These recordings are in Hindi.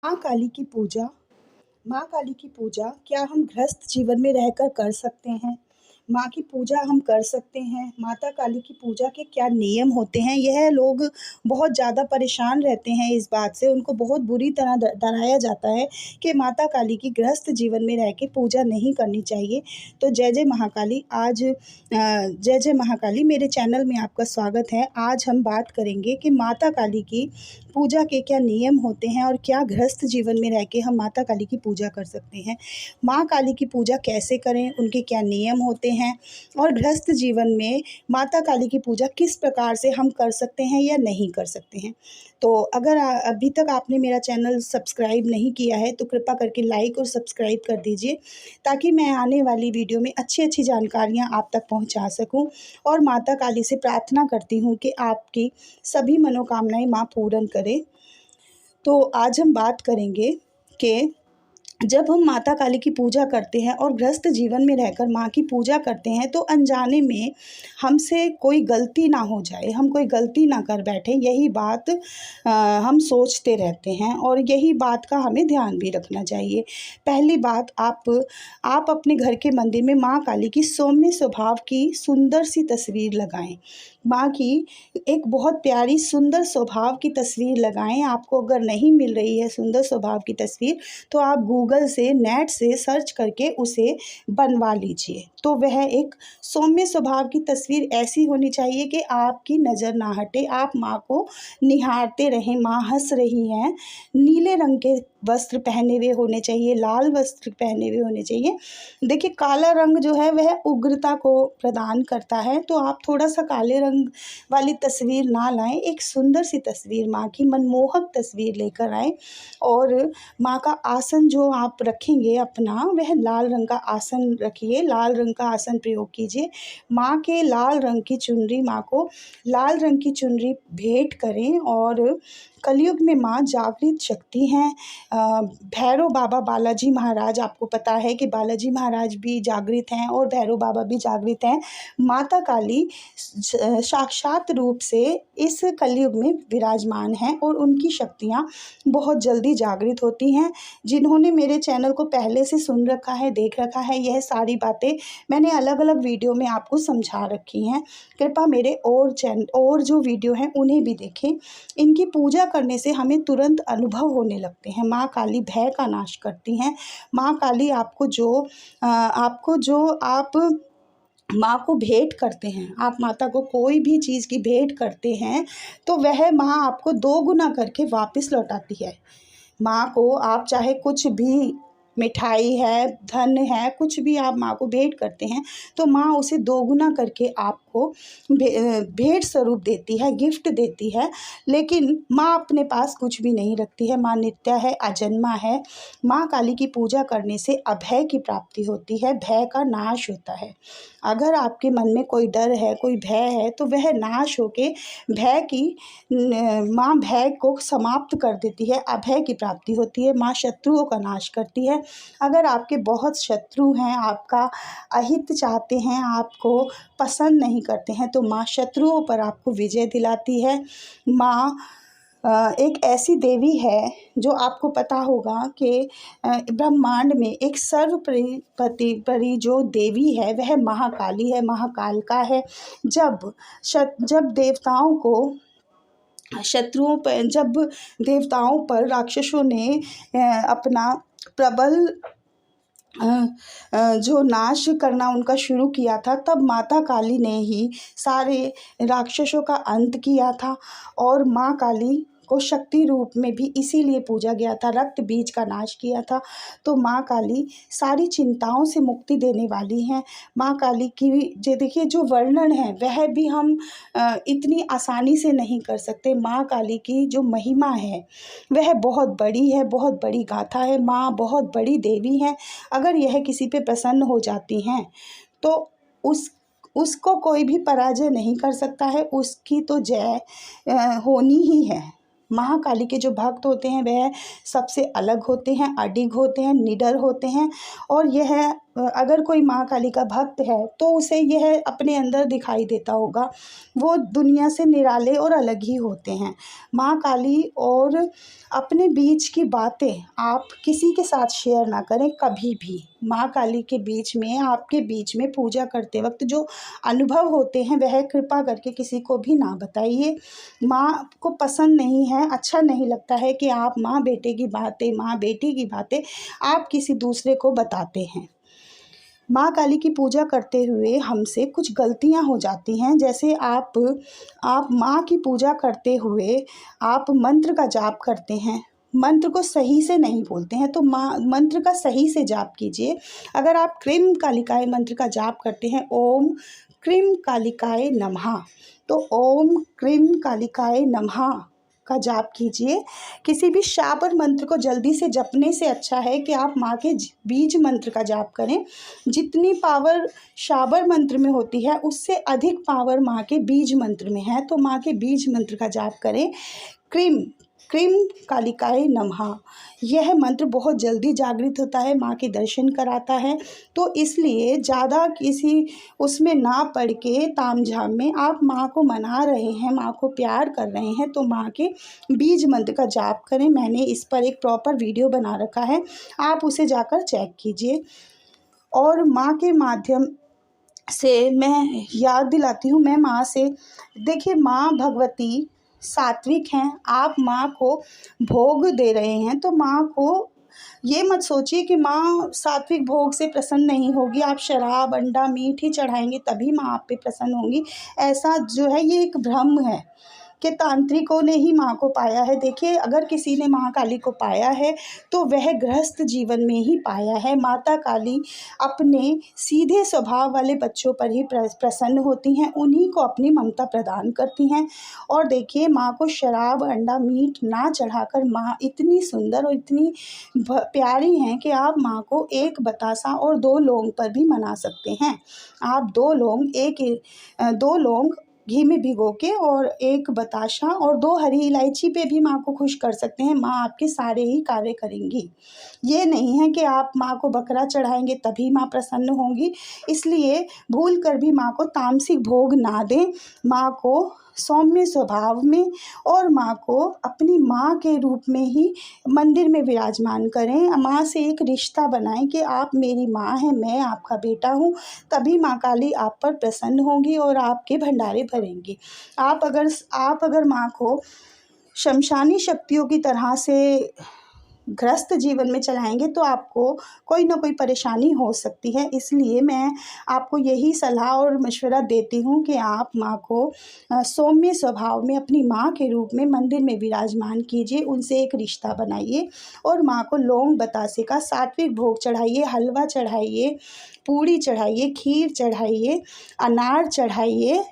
माँ काली की पूजा माँ काली की पूजा क्या हम गृहस्थ जीवन में रहकर कर सकते हैं? माँ की पूजा हम कर सकते हैं? माता काली की पूजा के क्या नियम होते हैं? यह लोग बहुत ज़्यादा परेशान रहते हैं इस बात से, उनको बहुत बुरी तरह डराया जाता है कि माता काली की गृहस्थ जीवन में रह के पूजा नहीं करनी चाहिए। तो जय जय महाकाली। जय जय महाकाली, मेरे चैनल में आपका स्वागत है। आज हम बात करेंगे कि माता काली की पूजा के क्या नियम होते हैं और क्या गृहस्थ जीवन में रह के हम माता काली की पूजा कर सकते हैं। माँ काली की पूजा कैसे करें, उनके क्या नियम होते हैं और गृहस्थ जीवन में माता काली की पूजा किस प्रकार से हम कर सकते हैं या नहीं कर सकते हैं। तो अगर अभी तक आपने मेरा चैनल सब्सक्राइब नहीं किया है तो कृपया करके लाइक और सब्सक्राइब कर दीजिए, ताकि मैं आने वाली वीडियो में अच्छी अच्छी जानकारियाँ आप तक पहुँचा सकूँ। और माता काली से प्रार्थना करती हूँ कि आपकी सभी मनोकामनाएँ माँ पूर्ण करे। तो आज हम बात करेंगे कि जब हम माता काली की पूजा करते हैं और गृहस्थ जीवन में रहकर माँ की पूजा करते हैं, तो अनजाने में हमसे कोई गलती ना हो जाए, हम कोई गलती ना कर बैठें, यही बात हम सोचते रहते हैं और यही बात का हमें ध्यान भी रखना चाहिए। पहली बात, आप अपने घर के मंदिर में माँ काली की सौम्य स्वभाव की सुंदर सी तस्वीर लगाएं। माँ की एक बहुत प्यारी सुंदर स्वभाव की तस्वीर लगाएं। आपको अगर नहीं मिल रही है सुंदर स्वभाव की तस्वीर, तो आप गूगल से, नेट से सर्च करके उसे बनवा लीजिए। तो वह एक सौम्य स्वभाव की तस्वीर ऐसी होनी चाहिए कि आपकी नज़र ना हटे, आप माँ को निहारते रहें। माँ हंस रही हैं, नीले रंग के वस्त्र पहने हुए होने चाहिए, लाल वस्त्र पहने हुए होने चाहिए। देखिए, काला रंग जो है वह उग्रता को प्रदान करता है, तो आप थोड़ा सा काले रंग वाली तस्वीर ना लाएं, एक सुंदर सी तस्वीर, माँ की मनमोहक तस्वीर लेकर आएँ। और माँ का आसन जो आप रखेंगे अपना, वह लाल रंग का आसन रखिए, लाल रंग का आसन प्रयोग कीजिए। माँ के लाल रंग की चुनरी, माँ को लाल रंग की चुनरी भेंट करें। और कलयुग में माँ जागृत शक्ति हैं। भैरव बाबा, बालाजी महाराज, आपको पता है कि बालाजी महाराज भी जागृत हैं और भैरव बाबा भी जागृत हैं। माता काली साक्षात रूप से इस कलयुग में विराजमान हैं और उनकी शक्तियाँ बहुत जल्दी जागृत होती हैं। जिन्होंने मेरे चैनल को पहले से सुन रखा है, देख रखा है, यह सारी बातें मैंने अलग अलग वीडियो में आपको समझा रखी हैं। कृपया मेरे और जो वीडियो हैं उन्हें भी देखें। इनकी पूजा करने से हमें तुरंत अनुभव होने लगते हैं। माँ काली भय का नाश करती हैं। माँ काली आपको जो आप माँ को भेंट करते हैं, आप माता को कोई भी चीज़ की भेंट करते हैं, तो वह माँ आपको दोगुना करके वापस लौटाती है। माँ को आप चाहे कुछ भी, मिठाई है, धन है, कुछ भी आप माँ को भेंट करते हैं, तो माँ उसे दोगुना करके आपको भेंट स्वरूप देती है, गिफ्ट देती है। लेकिन माँ अपने पास कुछ भी नहीं रखती है। माँ नित्य है, अजन्मा है। माँ काली की पूजा करने से अभय की प्राप्ति होती है, भय का नाश होता है। अगर आपके मन में कोई डर है, कोई भय है, तो वह नाश होके माँ भय को समाप्त कर देती है, अभय की प्राप्ति होती है। माँ शत्रुओं का नाश करती है। अगर आपके बहुत शत्रु हैं, आपका अहित चाहते हैं, आपको पसंद नहीं करते हैं, तो माँ शत्रुओं पर आपको विजय दिलाती है। माँ एक ऐसी देवी है जो आपको पता होगा कि ब्रह्मांड में एक सर्वपरि जो देवी है वह महाकाली है, महाकालिका है। जब देवताओं पर राक्षसों ने अपना प्रबल जो नाश करना उनका शुरू किया था, तब माता काली ने ही सारे राक्षसों का अंत किया था। और माँ काली को शक्ति रूप में भी इसीलिए पूजा गया था, रक्त बीज का नाश किया था। तो माँ काली सारी चिंताओं से मुक्ति देने वाली हैं। माँ काली की देखिए जो वर्णन है वह भी हम इतनी आसानी से नहीं कर सकते। माँ काली की जो महिमा है वह बहुत बड़ी है, बहुत बड़ी गाथा है। माँ बहुत बड़ी देवी है। अगर यह किसी पे प्रसन्न हो जाती हैं तो उसको कोई भी पराजय नहीं कर सकता है, उसकी तो जय होनी ही है। महाकाली के जो भक्त होते हैं वह सबसे अलग होते हैं, अडिग होते हैं, निडर होते हैं। और यह अगर कोई माँ काली का भक्त है तो उसे यह अपने अंदर दिखाई देता होगा, वो दुनिया से निराले और अलग ही होते हैं। माँ काली और अपने बीच की बातें आप किसी के साथ शेयर ना करें कभी भी। माँ काली के बीच में, आपके बीच में पूजा करते वक्त जो अनुभव होते हैं वह कृपा करके किसी को भी ना बताइए। माँ को पसंद नहीं है, अच्छा नहीं लगता है कि आप माँ बेटे की बातें, माँ बेटी की बातें आप किसी दूसरे को बताते हैं। माँ काली की पूजा करते हुए हमसे कुछ गलतियाँ हो जाती हैं, जैसे आप माँ की पूजा करते हुए आप मंत्र का जाप करते हैं, मंत्र को सही से नहीं बोलते हैं, तो मंत्र का सही से जाप कीजिए। अगर आप क्रीम कालिकाय मंत्र का जाप करते हैं, ओम क्रीम कालिकाय नमः, तो ओम क्रीम कालिकाय नमः का जाप कीजिए। किसी भी शाबर मंत्र को जल्दी से जपने से अच्छा है कि आप माँ के बीज मंत्र का जाप करें। जितनी पावर शाबर मंत्र में होती है उससे अधिक पावर माँ के बीज मंत्र में है, तो माँ के बीज मंत्र का जाप करें। क्रीम क्रीम कालिकाय नमः, यह मंत्र बहुत जल्दी जागृत होता है, माँ के दर्शन कराता है। तो इसलिए ज़्यादा किसी उसमें ना पड़ के तामझाम में आप माँ को मना रहे हैं, माँ को प्यार कर रहे हैं, तो माँ के बीज मंत्र का जाप करें। मैंने इस पर एक प्रॉपर वीडियो बना रखा है, आप उसे जाकर चेक कीजिए। और माँ के माध्यम से मैं याद दिलाती हूँ, मैं माँ से, देखिए माँ भगवती सात्विक हैं, आप माँ को भोग दे रहे हैं, तो माँ को ये मत सोचिए कि माँ सात्विक भोग से प्रसन्न नहीं होगी, आप शराब अंडा मीठ ही चढ़ाएंगे तभी माँ आप पे प्रसन्न होंगी। ऐसा जो है ये एक भ्रम है कि तांत्रिकों ने ही माँ को पाया है। देखिए, अगर किसी ने माँ काली को पाया है तो वह गृहस्थ जीवन में ही पाया है। माता काली अपने सीधे स्वभाव वाले बच्चों पर ही प्रसन्न होती हैं, उन्हीं को अपनी ममता प्रदान करती हैं। और देखिए, माँ को शराब अंडा मीट ना चढ़ाकर माँ इतनी सुंदर और इतनी प्यारी हैं कि आप माँ को एक बतासा और 2 लौंग पर भी मना सकते हैं। आप 2 लौंग घी में भिगो के और 1 बताशा और 2 हरी इलायची पे भी माँ को खुश कर सकते हैं। माँ आपके सारे ही कार्य करेंगी। ये नहीं है कि आप माँ को बकरा चढ़ाएंगे तभी माँ प्रसन्न होंगी। इसलिए भूल कर भी माँ को तामसिक भोग ना दें। माँ को सौम्य स्वभाव में और माँ को अपनी माँ के रूप में ही मंदिर में विराजमान करें। माँ से एक रिश्ता बनाएं कि आप मेरी माँ हैं, मैं आपका बेटा हूँ, तभी माँ काली आप पर प्रसन्न होंगी और आपके भंडारे भरेंगी। आप अगर माँ को शमशानी शक्तियों की तरह से गृहस्थ जीवन में चलाएंगे तो आपको कोई ना कोई परेशानी हो सकती है। इसलिए मैं आपको यही सलाह और मशवरा देती हूँ कि आप माँ को सौम्य स्वभाव में अपनी माँ के रूप में मंदिर में विराजमान कीजिए, उनसे एक रिश्ता बनाइए और माँ को लौंग बतासे का सात्विक भोग चढ़ाइए, हलवा चढ़ाइए, पूड़ी चढ़ाइए, खीर चढ़ाइए, अनार चढ़ाइए।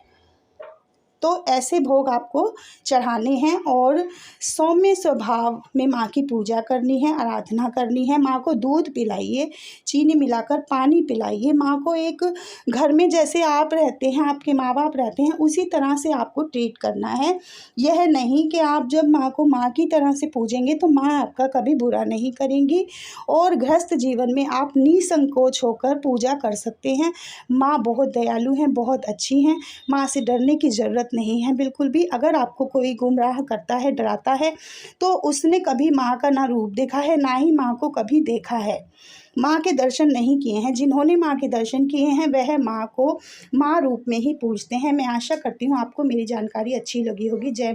तो ऐसे भोग आपको चढ़ाने हैं और सौम्य स्वभाव में माँ की पूजा करनी है, आराधना करनी है। माँ को दूध पिलाइए, चीनी मिलाकर पानी पिलाइए। माँ को एक घर में जैसे आप रहते हैं, आपके माँ बाप रहते हैं, उसी तरह से आपको ट्रीट करना है। यह नहीं कि आप जब माँ को माँ की तरह से पूजेंगे तो माँ आपका कभी बुरा नहीं करेंगी और गृहस्थ जीवन में आप निसंकोच होकर पूजा कर सकते हैं। माँ बहुत दयालु हैं, बहुत अच्छी हैं, माँ से डरने की ज़रूरत नहीं है बिल्कुल भी। अगर आपको कोई गुमराह करता है, डराता है, तो उसने कभी माँ का ना रूप देखा है, ना ही माँ को कभी देखा है, माँ के दर्शन नहीं किए हैं। जिन्होंने माँ के दर्शन किए हैं वह माँ को माँ रूप में ही पूजते हैं। मैं आशा करती हूँ आपको मेरी जानकारी अच्छी लगी होगी। जय